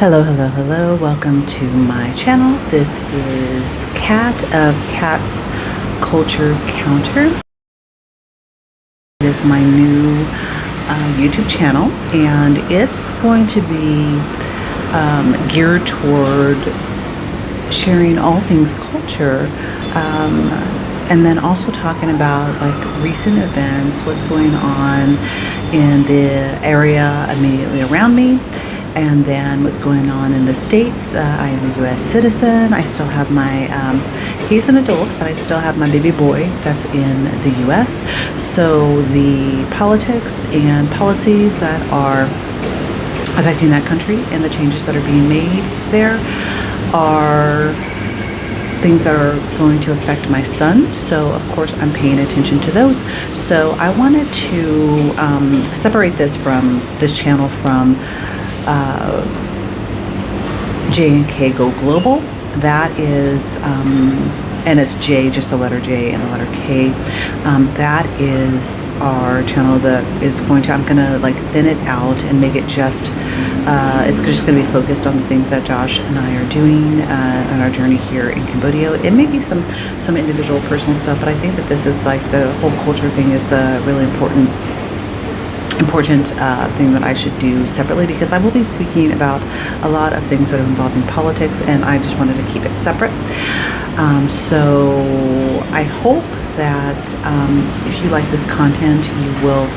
Hello, hello, hello. Welcome to my channel. This is Cat of Cat's Culture Counter. It is my new YouTube channel, and it's going to be geared toward sharing all things culture, and then also talking about like recent events, what's going on in the area immediately around me, and then what's going on in the States. I am a U.S. citizen. I still have my, he's an adult, but I still have my baby boy that's in the U.S. So the politics and policies that are affecting that country and the changes that are being made there are things that are going to affect my son. So of course I'm paying attention to those. So I wanted to separate this channel from J&K Go Global. That is, and it's J, just the letter J and the letter K. That is our channel that is going to, I'm going to like thin it out and make it just, it's just going to be focused on the things that Josh and I are doing on our journey here in Cambodia. It may be some individual personal stuff, but I think that this is like the whole culture thing is really important thing that I should do separately, because I will be speaking about a lot of things that are involving politics, and I just wanted to keep it separate. So I hope that if you like this content, you will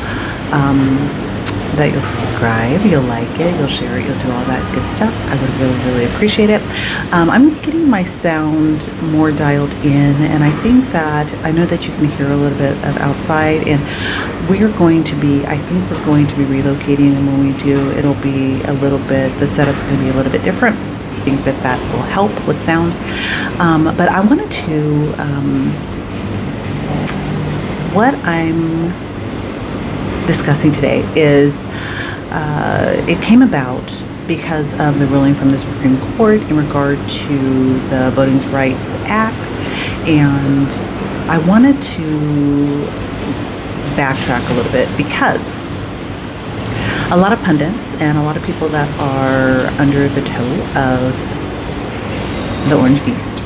that you'll subscribe, you'll like it, you'll share it, you'll do all that good stuff. I would really appreciate it. I'm getting my sound more dialed in, and I think that I know that you can hear a little bit of outside, and I think we're going to be relocating, and when we do, it'll be a little bit, the setup's going to be a little bit different. I think that will help with sound. But I wanted to, what I'm discussing today is it came about because of the ruling from the Supreme Court in regard to the Voting Rights Act, and I wanted to backtrack a little bit because a lot of pundits and a lot of people that are under the toe of the Orange Beast,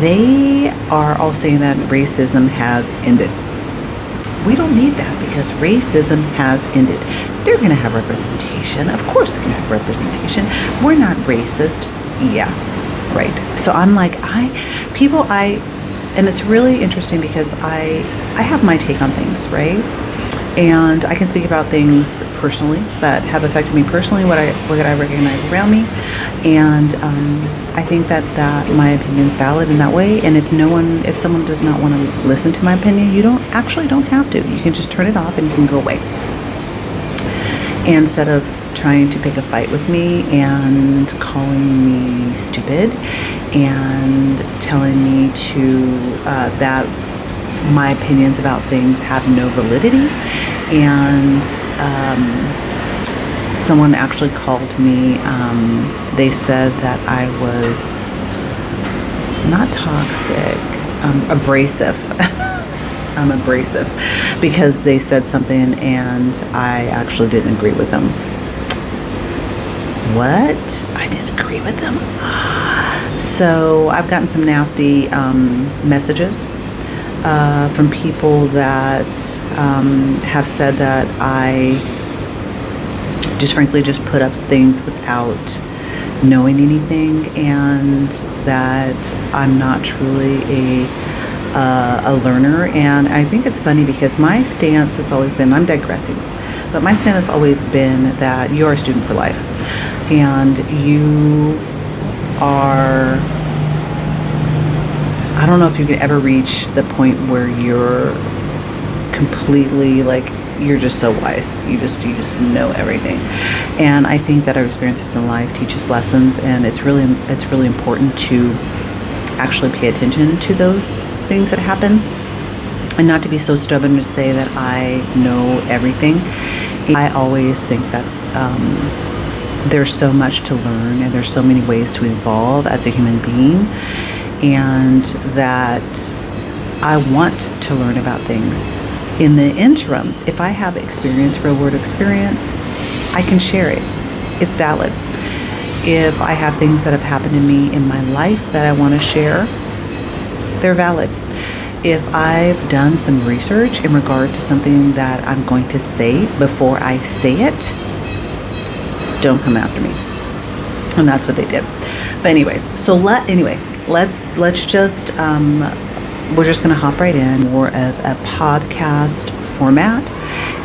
they are all saying that racism has ended. We don't need that, because racism has ended. They're going to have representation. Of course they're going to have representation. We're not racist. Yeah, right. So I'm like, and it's really interesting because I have my take on things, right? And I can speak about things personally that have affected me personally, what I recognize around me, and I think that my opinion is valid in that way. And if someone does not want to listen to my opinion, you don't have to. You can just turn it off and you can go away, instead of trying to pick a fight with me and calling me stupid and telling me that my opinions about things have no validity. And someone actually called me, they said that I was not toxic, abrasive. I'm abrasive because they said something and I actually didn't agree with them. What? I didn't agree with them? So I've gotten some nasty messages from people that have said that I just frankly just put up things without knowing anything, and that I'm not truly a learner. And I think it's funny because my stance has always been, I'm digressing, but my stance has always been that you are a student for life, and you are, I don't know if you can ever reach the point where you're completely like, you're just so wise. You just know everything. And I think that our experiences in life teach us lessons, and it's really important to actually pay attention to those things that happen, and not to be so stubborn to say that I know everything. I always think that there's so much to learn, and there's so many ways to evolve as a human being, and that I want to learn about things. In the interim, if I have experience, real world experience, I can share it. It's valid. If I have things that have happened to me in my life that I want to share, they're valid. If I've done some research in regard to something that I'm going to say before I say it, don't come after me. And that's what they did. But anyways, so let's just we're just going to hop right in, more of a podcast format.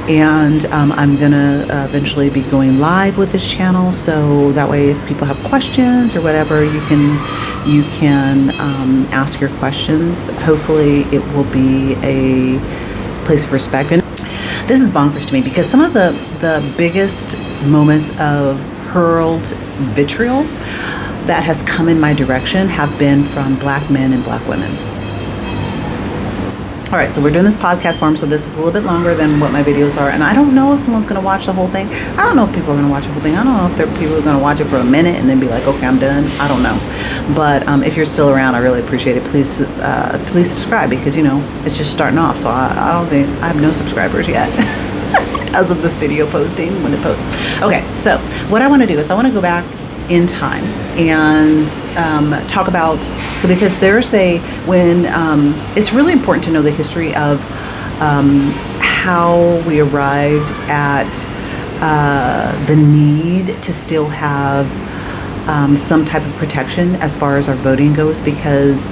And I'm going to eventually be going live with this channel, so that way if people have questions or whatever, you can ask your questions. Hopefully it will be a place of respect. And this is bonkers to me, because some of the biggest moments of hurled vitriol that has come in my direction have been from Black men and Black women. All right, so we're doing this podcast form, so this is a little bit longer than what my videos are, and I don't know if someone's going to watch the whole thing. I don't know if people are going to watch the whole thing. I don't know if people are going to watch it for a minute and then be like, okay, I'm done. I don't know. But if you're still around, I really appreciate it. Please subscribe, because, it's just starting off, so I have no subscribers yet as of this video posting, when it posts. Okay, so what I want to do is I want to go back in time and talk about, because it's really important to know the history of how we arrived at the need to still have some type of protection as far as our voting goes, because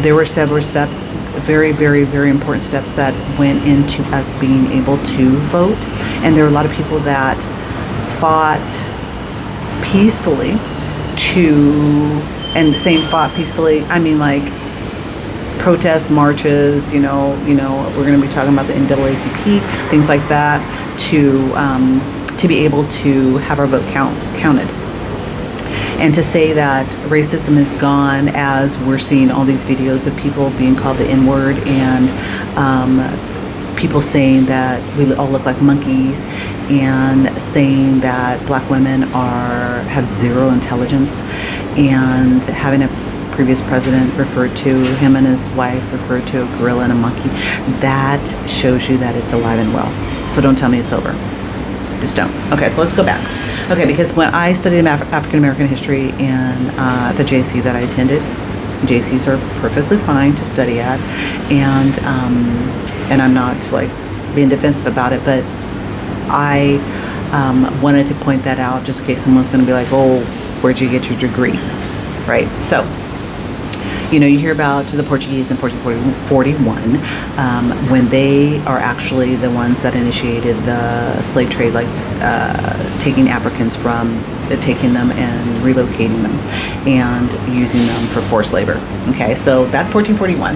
there were several steps, very, very, very important steps that went into us being able to vote. And there were a lot of people that fought peacefully and saying fought peacefully, I mean like protests, marches, we're going to be talking about the NAACP, things like that, to be able to have our vote counted. And to say that racism is gone, as we're seeing all these videos of people being called the N-word, and people saying that we all look like monkeys, and saying that Black women have zero intelligence, and having a previous president referred to him and his wife referred to a gorilla and a monkey. That shows you that it's alive and well. So don't tell me it's over. Just don't. Okay, so let's go back. Okay, because when I studied African American history in the JC that I attended, JCs are perfectly fine to study at, and I'm not like being defensive about it, but I wanted to point that out just in case someone's going to be like, oh, where'd you get your degree, right? So, you hear about the Portuguese in 1441, when they are actually the ones that initiated the slave trade, like taking Africans taking them and relocating them and using them for forced labor. Okay, so that's 1441,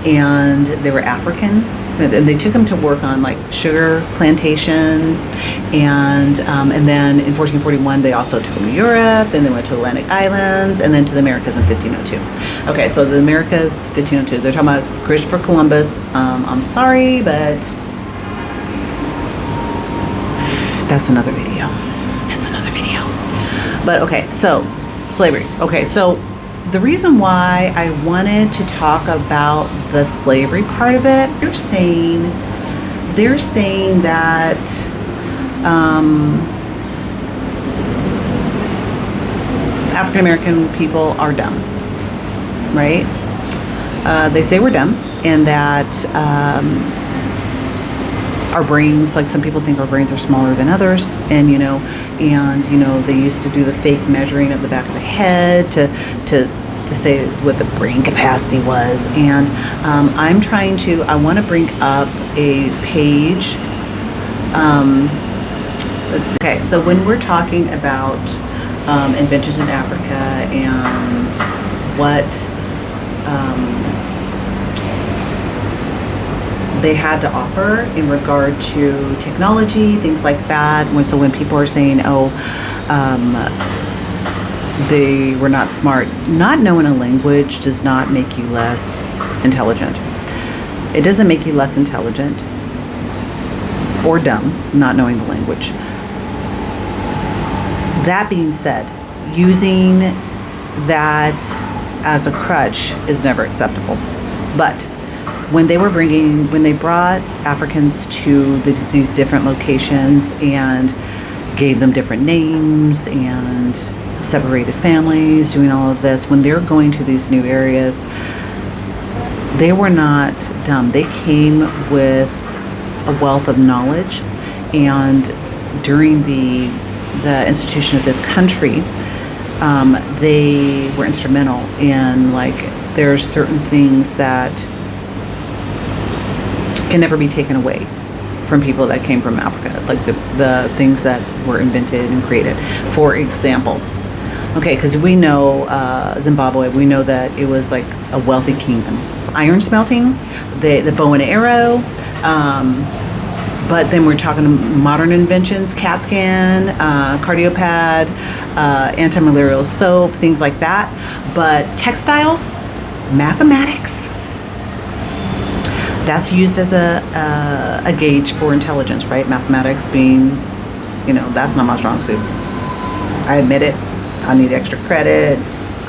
and they were African, and they took them to work on like sugar plantations, and then in 1441 they also took them to Europe, then they went to Atlantic Islands, and then to the Americas in 1502. Okay, so the Americas, 1502, they're talking about Christopher Columbus. I'm sorry, but that's another video. But okay, so slavery. Okay, so the reason why I wanted to talk about the slavery part of it, they're saying that African American people are dumb, right? They say we're dumb, and that our brains, like some people think our brains are smaller than others, and they used to do the fake measuring of the back of the head to say what the brain capacity was. And I want to bring up a page. Okay, so when we're talking about inventions in Africa and what they had to offer in regard to technology, things like that. So when people are saying, they were not smart, not knowing a language does not make you less intelligent. It doesn't make you less intelligent or dumb, not knowing the language. That being said, using that as a crutch is never acceptable. But when they brought Africans to these different locations and gave them different names and separated families, doing all of this. When they're going to these new areas, they were not dumb. They came with a wealth of knowledge, and during the institution of this country, they were instrumental in, like, there are certain things that can never be taken away from people that came from Africa, like the things that were invented and created. For example, okay, because we know Zimbabwe, we know that it was like a wealthy kingdom. Iron smelting, the bow and arrow, but then we're talking modern inventions, CAT scan, cardiopad, anti-malarial soap, things like that. But textiles, mathematics, that's used as a gauge for intelligence, right? Mathematics being, that's not my strong suit. I admit it. I need extra credit.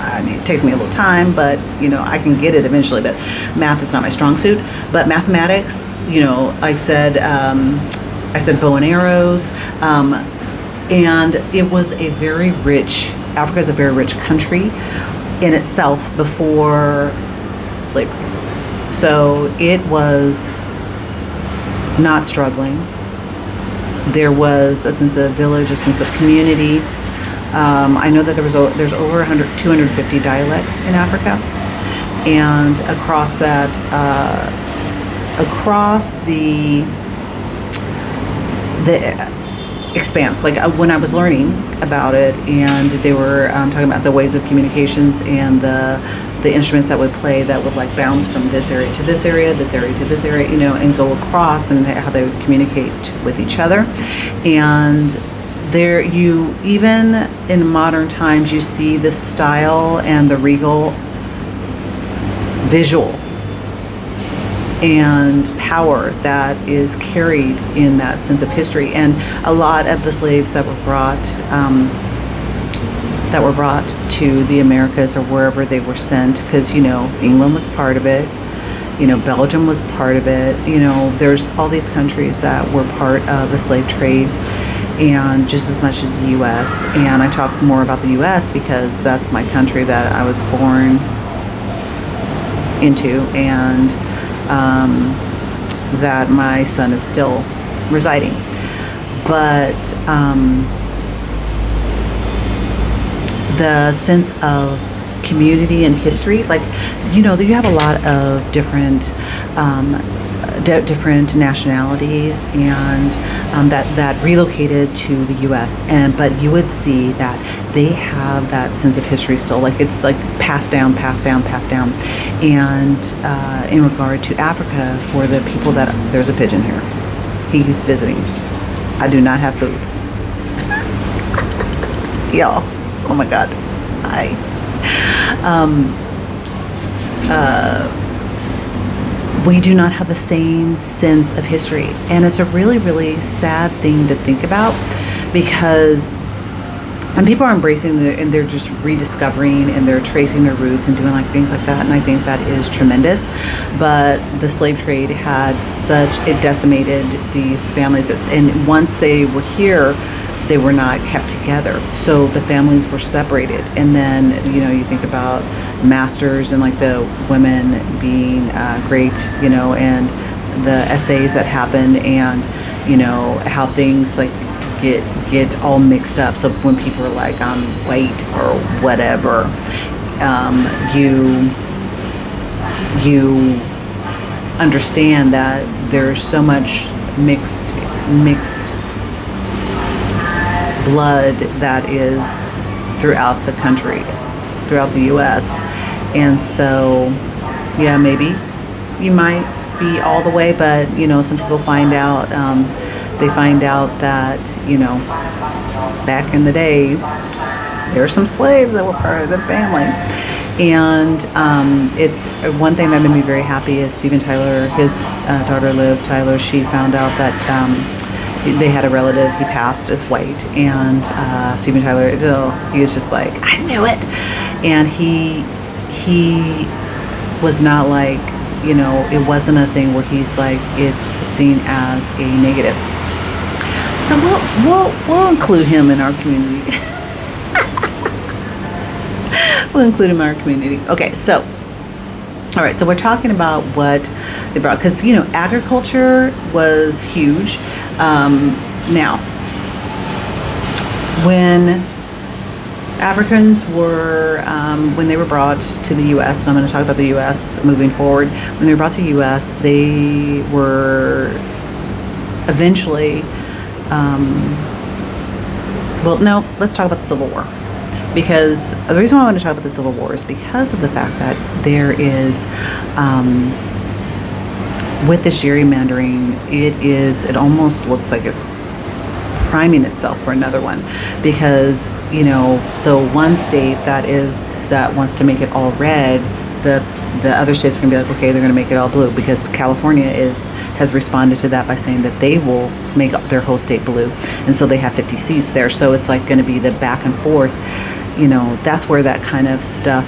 It takes me a little time, but I can get it eventually. But math is not my strong suit. But mathematics, like I said bow and arrows, and it was a very rich. Africa is a very rich country in itself before slavery. So it was not struggling. There was a sense of village, a sense of community. I know that there's over 250 dialects in Africa, and across that, across the expanse. Like when I was learning about it, and they were talking about the ways of communications and the instruments that would play that would like bounce from this area to this area, this area to this area, and go across, and how they would communicate with each other. And there, even in modern times, you see the style and the regal visual and power that is carried in that sense of history. And a lot of the slaves that were brought to the Americas, or wherever they were sent, because England was part of it, Belgium was part of it, there's all these countries that were part of the slave trade, and just as much as the U.S. And I talk more about the U.S. because that's my country that I was born into, and that my son is still residing. But the sense of community and history, like, you have a lot of different different nationalities, and that relocated to the U.S. But you would see that they have that sense of history still, like it's like passed down. And in regard to Africa, for the people that, there's a pigeon here. He's visiting. I do not have food. Y'all, oh my God. Hi. We do not have the same sense of history, and it's a really, really sad thing to think about, because people are embracing and they're just rediscovering, and they're tracing their roots and doing like things like that, and I think that is tremendous. But the slave trade it decimated these families, and once they were here, they were not kept together, so the families were separated. And then you think about masters and like the women being raped, and the essays that happened, and how things like get all mixed up. So when people are like, I'm white or whatever, you understand that there's so much mixed blood that is throughout the country, throughout the U.S. And so, yeah, maybe you might be all the way, but some people find out, they find out that back in the day there were some slaves that were part of their family. And it's one thing that made me very happy is Steven Tyler, his daughter Liv Tyler, she found out that they had a relative, he passed as white, and Steven Tyler, he was just like, I knew it. And he was not like, it wasn't a thing where he's like, it's seen as a negative. So we'll include him in our community. We'll include them in our community. Okay, so all right, so we're talking about what they brought, because agriculture was huge. Now, when Africans were, when they were brought to the U.S., and I'm going to talk about the U.S. moving forward. When they were brought to the U.S., they were eventually, well, no, let's talk about the Civil War. Because the reason why I want to talk about the Civil War is because of the fact that there is, with this gerrymandering, it almost looks like it's priming itself for another one, because so one state that wants to make it all red, the other states are going to be like, okay, they're going to make it all blue, because California has responded to that by saying that they will make their whole state blue, and so they have 50 seats there. So it's like going to be the back and forth. That's where that kind of stuff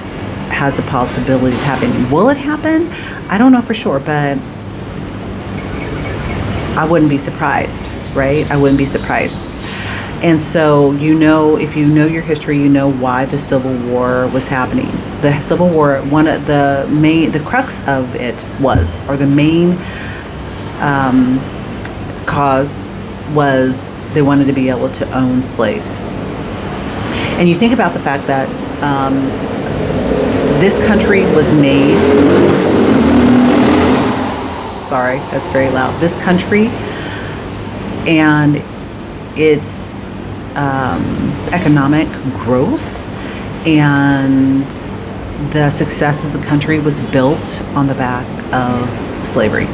has the possibility of happening. Will it happen? I don't know for sure, but I wouldn't be surprised, right? I wouldn't be surprised. And so, if you know your history, you know why the Civil War was happening. The Civil War, one of the crux of it was, or the main cause was, they wanted to be able to own slaves. And you think about the fact that this country was made, sorry, that's very loud. This country and its economic growth and the success as a country was built on the back of slavery,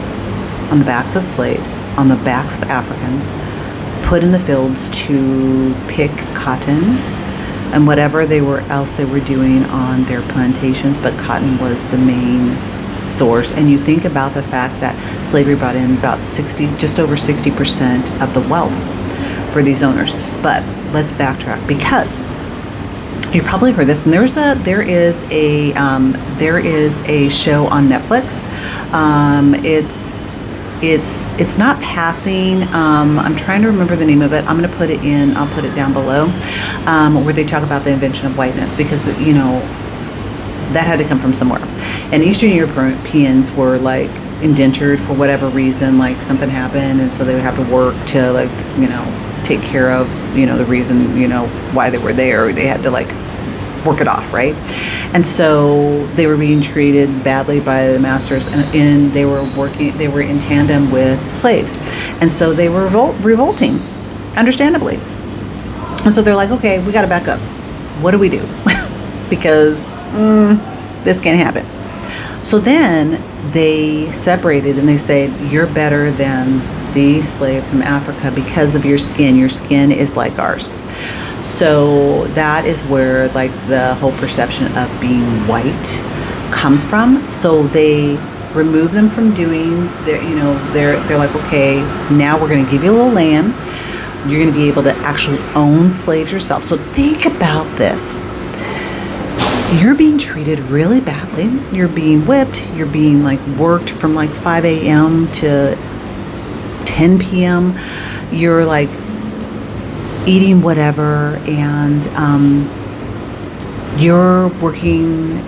on the backs of slaves, on the backs of Africans, put in the fields to pick cotton and whatever else they were doing on their plantations, but cotton was the main source. And you think about the fact that slavery brought in about just over 60% of the wealth for these owners. But let's backtrack, because you've probably heard this, and there is a show on Netflix. It's not Passing. I'm trying to remember the name of it. I'll put it down below, where they talk about the invention of whiteness, because that had to come from somewhere. And Eastern Europeans were like indentured for whatever reason, like something happened, and so they would have to work to take care of the reason why they were there. They had to work it off, right? And so they were being treated badly by the masters, and they were in tandem with slaves, and so they were revolting, understandably. And so they're like, okay, we got to back up. What do we do? Because this can't happen. So then they separated, and they said, you're better than these slaves from Africa because of your skin. Your skin is like ours. So that is where the whole perception of being white comes from. So they remove them from doing they're like, okay, now we're going to give you a little land. You're going to be able to actually own slaves yourself. So think about this. You're being treated really badly. You're being whipped. You're being worked from 5 a.m. to 10 p.m. You're eating whatever, and you're working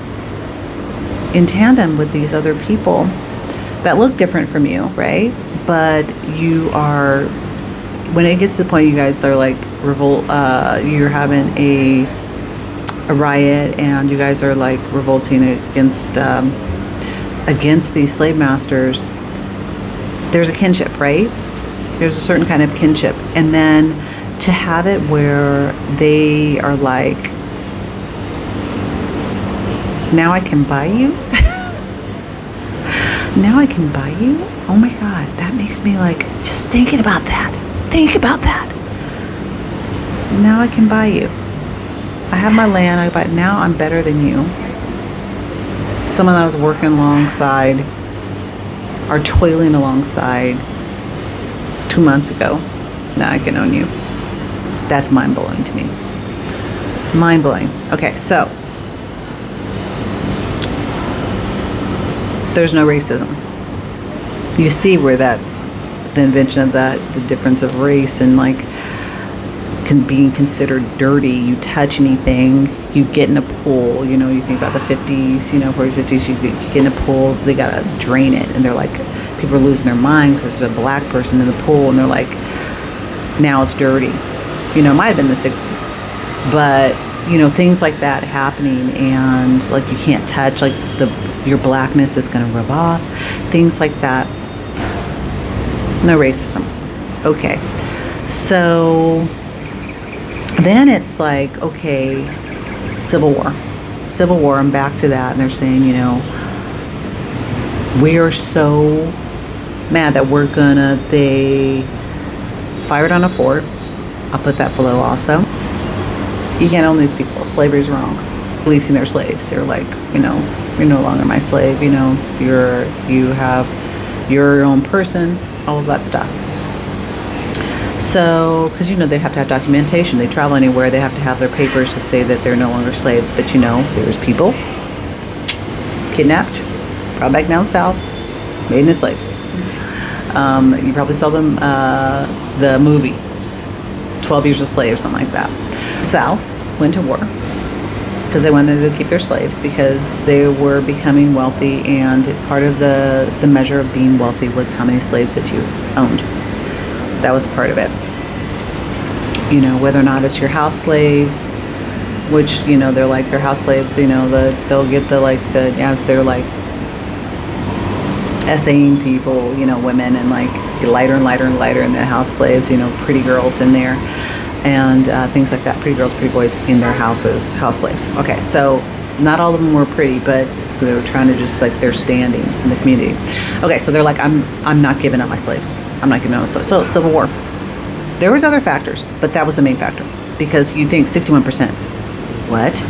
in tandem with these other people that look different from you, right? But you are, when it gets to the point you guys are revolt, you're having a riot, and you guys are revolting against these slave masters, there's a kinship, right? There's a certain kind of kinship. And then to have it where they are now I can buy you. Now I can buy you. Oh my God, that makes me just thinking about that. Think about that. Now I can buy you. I have my land, but now I'm better than you. Someone that I was working alongside, or toiling alongside 2 months ago, now I can own you. That's mind-blowing to me. Mind-blowing. Okay, so there's no racism. You see where that's the invention of that, the difference of race, and being considered dirty. You touch anything, you get in a pool. You know, you think about the 50s, you know, 40s, 50s, you get in a pool, they gotta drain it, and they're like, people are losing their mind because there's a black person in the pool, and they're like, now it's dirty. You know, it might have been the 60s, but you know, things like that happening, and like you can't touch, like your blackness is going to rub off, things like that. No racism. Okay, so then it's like, okay, Civil War. I'm back to that, and they're saying, you know, we are so mad that they fired on a fort. I'll put that below also. You can't own these people. Slavery's wrong. Releasing their slaves. They're like, you know, you're no longer my slave. You know, you're your own person. All of that stuff. So, because you know they have to have documentation. They travel anywhere. They have to have their papers to say that they're no longer slaves. But you know, there's people kidnapped, brought back down south, made into slaves. You probably saw them the movie 12 Years a Slave, something like that. South went to war because they wanted to keep their slaves because they were becoming wealthy, and part of the measure of being wealthy was how many slaves that you owned. That was part of it. You know, whether or not it's your house slaves, which, you know, they're like their house slaves, you know, they'll get as they're like essaying people, you know, women, and like lighter and lighter and lighter in the house slaves, you know, pretty girls in there, and things like that. Pretty girls, pretty boys in their houses, house slaves. Okay, so not all of them were pretty, but they were trying to just like their standing in the community. Okay, so they're like, I'm not giving up my slaves. I'm not giving up my slaves. So Civil War. There was other factors, but that was the main factor, because you think 61%. What?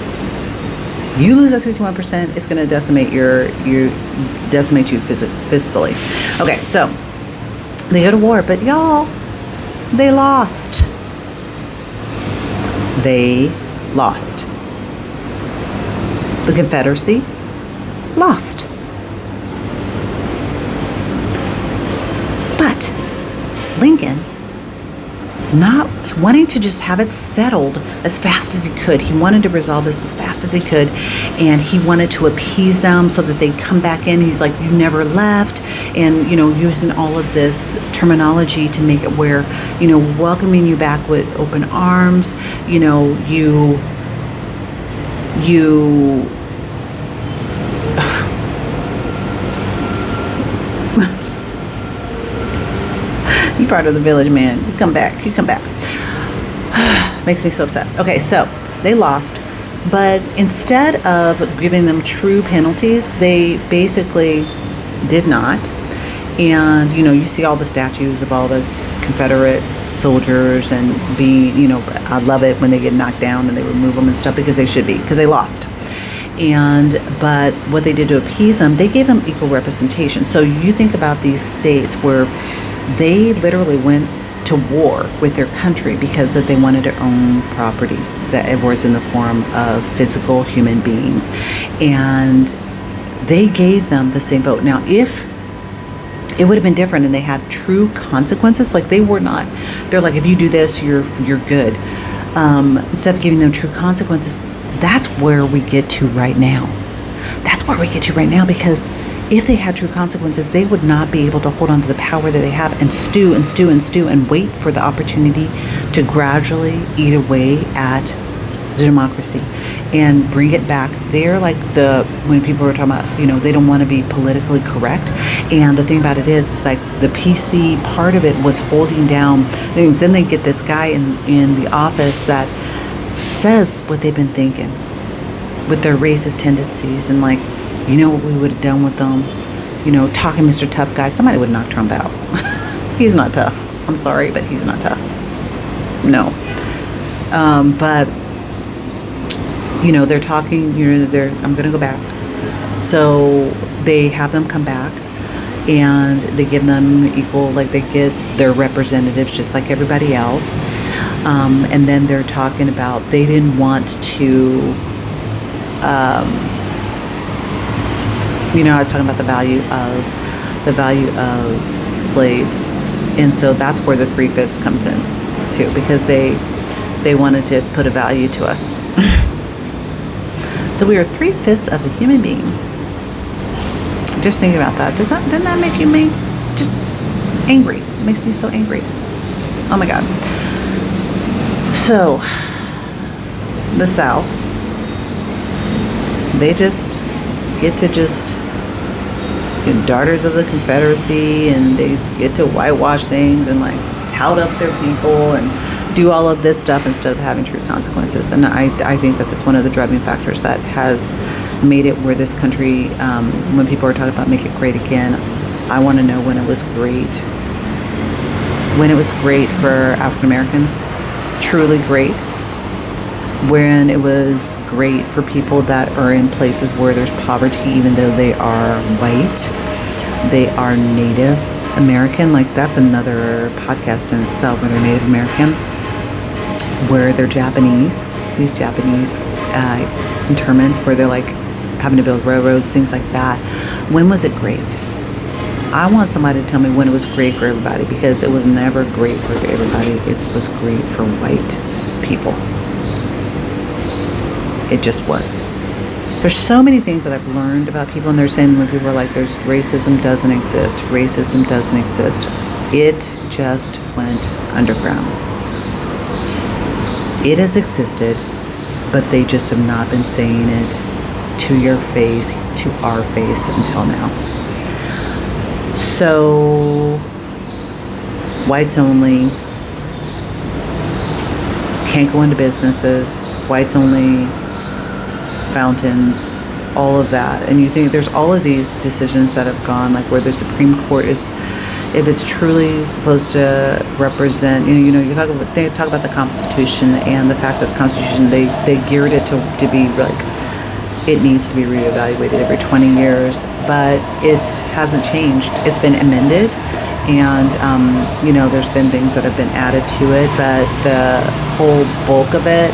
You lose that 61%, it's going to decimate you physically. Okay, so they go to war, but y'all, they lost. They lost. The Confederacy lost. But Lincoln, not wanting to just have it settled as fast as he could. He wanted to resolve this as fast as he could, and he wanted to appease them so that they'd come back in. He's like, you never left, and, you know, using all of this terminology to make it where, you know, welcoming you back with open arms, you know, you part of the village, man. You come back. Makes me so upset. Okay, so they lost, but instead of giving them true penalties, they basically did not. And, you know, you see all the statues of all the Confederate soldiers, and being, you know, I love it when they get knocked down and they remove them and stuff, because they should be, because they lost. But what they did to appease them, they gave them equal representation. So you think about these states where they literally went to war with their country because that they wanted to own property that it was in the form of physical human beings, and they gave them the same vote. Now, if it would have been different and they had true consequences, like they're like, if you do this, you're good. Instead of giving them true consequences, that's where we get to right now. Because if they had true consequences, they would not be able to hold on to the power that they have and stew and wait for the opportunity to gradually eat away at the democracy and bring it back. They're like when people were talking about, you know, they don't want to be politically correct. And the thing about it is, it's like the PC part of it was holding down things. Then they get this guy in the office that says what they've been thinking with their racist tendencies, and like, you know what we would have done with them? You know, talking Mr. Tough Guy. Somebody would knock Trump out. He's not tough. I'm sorry, but he's not tough. No. But, you know, they're talking, you know, I'm going to go back. So they have them come back, and they give them equal, like they get their representatives just like everybody else. And then they're talking about they didn't want to... you know, I was talking about the value of slaves, and so that's where the 3/5 comes in too, because they they wanted to put a value to us. So we are 3/5 of a human being. Just think about that. Doesn't that make you just angry? It makes me so angry. Oh my God. So the South, they just get to daughters of the Confederacy, and they get to whitewash things and like tout up their people and do all of this stuff instead of having true consequences. And I think that that's one of the driving factors that has made it where this country, when people are talking about make it great again, I want to know when it was great. When it was great for African Americans, truly great. When it was great for people that are in places where there's poverty, even though they are white, they are Native American. Like, that's another podcast in itself, where they're Native American, where they're Japanese, these Japanese internments, where they're like having to build railroads, things like that. When was it great? I want somebody to tell me when it was great for everybody, because it was never great for everybody. It was great for white people. It just was. There's so many things that I've learned about people, and they're saying when people are like, there's racism doesn't exist. Racism doesn't exist. It just went underground. It has existed, but they just have not been saying it to your face, to our face until now. So, whites only, can't go into businesses, whites only, fountains, all of that. And you think there's all of these decisions that have gone, like where the Supreme Court is, if it's truly supposed to represent, they talk about the Constitution and the fact that the Constitution, they geared it to be like, it needs to be reevaluated every 20 years, but it hasn't changed. It's been amended, and there's been things that have been added to it, but the whole bulk of it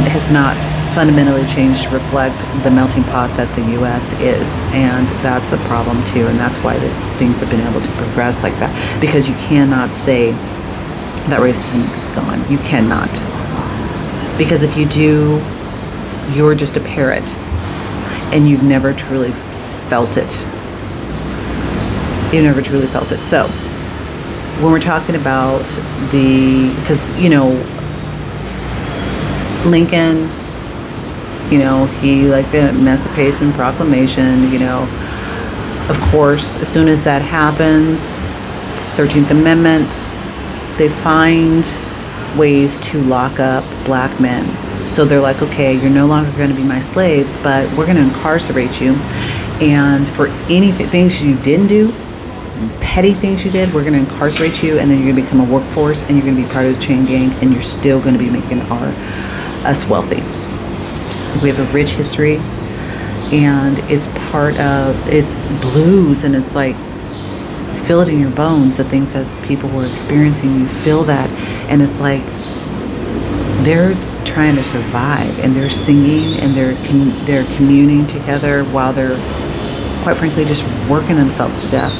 has not fundamentally changed to reflect the melting pot that the U.S. is, and that's a problem too, and that's why things have been able to progress like that, because you cannot say that racism is gone. You cannot, because if you do, you're just a parrot, and you've never truly felt it. You've never truly felt it. So when we're talking about because Lincoln, he like the Emancipation Proclamation, of course, as soon as that happens, 13th Amendment, they find ways to lock up black men. So they're like, okay, you're no longer going to be my slaves, but we're going to incarcerate you. And for things you didn't do, petty things you did, we're going to incarcerate you, and then you're going to become a workforce, and you're going to be part of the chain gang, and you're still going to be making us wealthy. We have a rich history, and it's blues, and it's like, you feel it in your bones, the things that people were experiencing, you feel that, and it's like, they're trying to survive, and they're singing, and they're communing together while they're, quite frankly, just working themselves to death.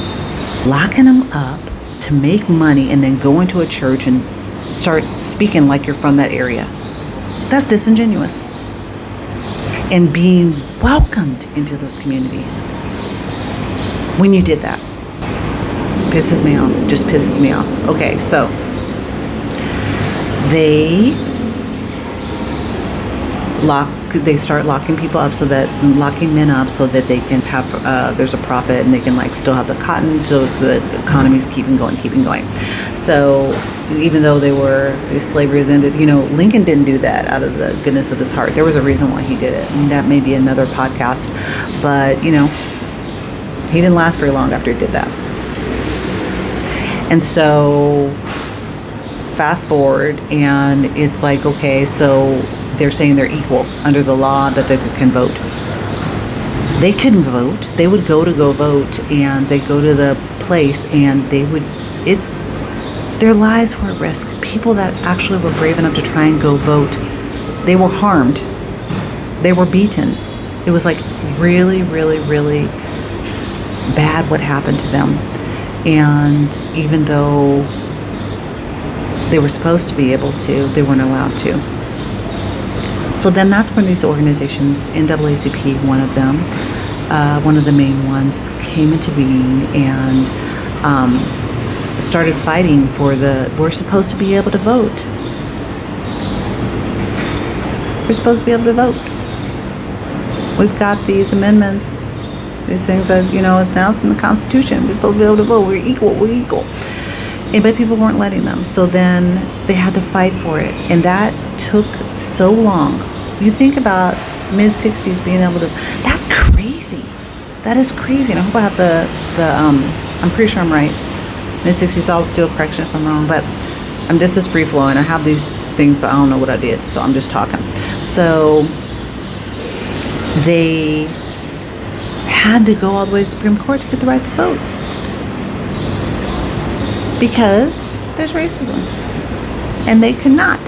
Locking them up to make money and then go into a church and start speaking like you're from that area. That's disingenuous. And being welcomed into those communities when you did that pisses me off. Just pisses me off. Okay, so they start locking people up, locking men up so that they can have, there's a profit, and they can like still have the cotton, so the economy's keeping going. So even though slavery has ended, Lincoln didn't do that out of the goodness of his heart. There was a reason why he did it, and that may be another podcast, but he didn't last very long after he did that. And so fast forward, and it's like, okay, so they're saying they're equal under the law, that they can vote. They couldn't vote. They would go vote, and they go to the place, and their lives were at risk. People that actually were brave enough to try and go vote, they were harmed. They were beaten. It was like really, really, really bad what happened to them. And even though They were supposed to be able to, they weren't allowed to. So then that's when these organizations, NAACP, one of them, one of the main ones, came into being and started fighting for we're supposed to be able to vote. We're supposed to be able to vote. We've got these amendments, these things that, now it's in the Constitution. We're supposed to be able to vote. We're equal. But people weren't letting them. So then they had to fight for it. And that took so long. You think about mid-60s being able to, that's crazy. That is crazy. And I hope I have I'm pretty sure I'm right. Mid-60s, I'll do a correction if I'm wrong. But I'm just as free-flowing. I have these things, but I don't know what I did. So I'm just talking. So they had to go all the way to the Supreme Court to get the right to vote. Because there's racism. And they could not.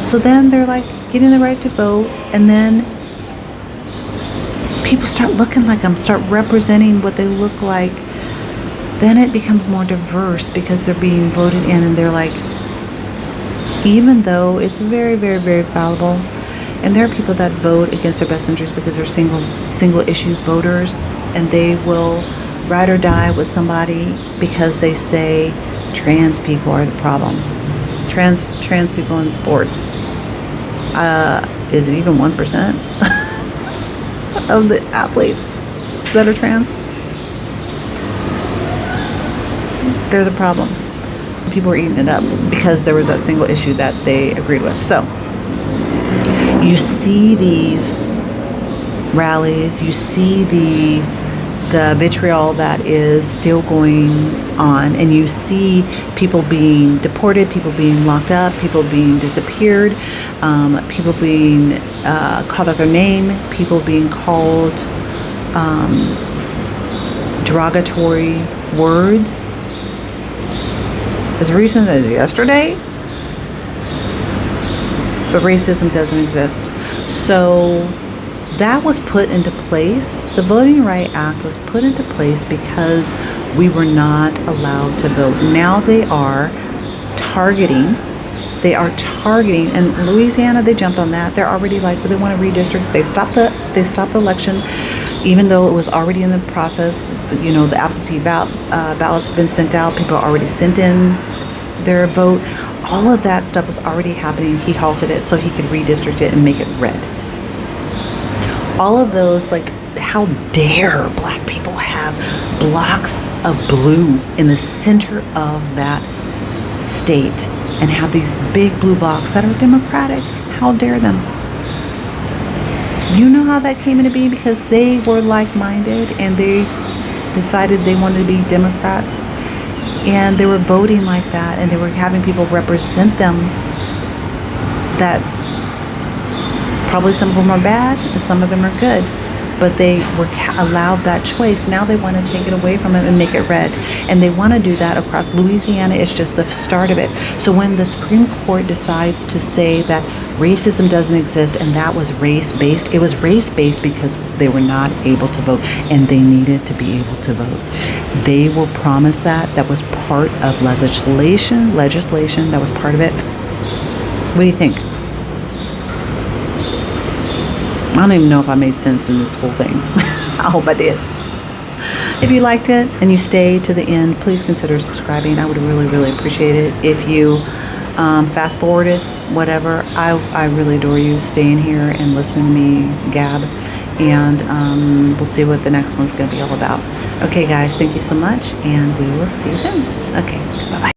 So then they're like getting the right to vote, and then people start looking like them, start representing what they look like. Then it becomes more diverse because they're being voted in, and they're like, even though it's very, very, very fallible, and there are people that vote against their best interests because they're single issue voters, and they will ride or die with somebody because they say trans people are the problem. Trans people in sports. Is it even 1% of the athletes that are trans? They're the problem. People are eating it up because there was that single issue that they agreed with. So you see these rallies, you see the vitriol that is still going on, and you see people being deported, people being locked up, people being disappeared, people being called out their name, people being called derogatory words. As recent as yesterday, but racism doesn't exist. So that was put into place. The Voting Rights Act was put into place because we were not allowed to vote. Now they are targeting. In Louisiana, they jumped on that. They're already like, well, they want to redistrict. They stopped the election, even though it was already in the process. The absentee ballots have been sent out. People already sent in their vote. All of that stuff was already happening. He halted it so he could redistrict it and make it red. All of those, like, how dare black people have blocks of blue in the center of that state and have these big blue blocks that are Democratic? How dare them? You know how that came into being? Because they were like-minded and they decided they wanted to be Democrats, and they were voting like that, and they were having people represent them that probably some of them are bad and some of them are good, but they were allowed that choice. Now they want to take it away from them and make it red, and they want to do that across Louisiana. It's just the start of it. So when the Supreme Court decides to say that racism doesn't exist and that was race-based, it was race-based because they were not able to vote and they needed to be able to vote. They were promised that was part of legislation that was part of it. What do you think? I don't even know if I made sense in this whole thing. I hope I did. If you liked it and you stayed to the end, please consider subscribing. I would really, really appreciate it. If you fast forwarded, whatever, I really adore you staying here and listening to me gab. And we'll see what the next one's going to be all about. Okay, guys, thank you so much, and we will see you soon. Okay, bye-bye.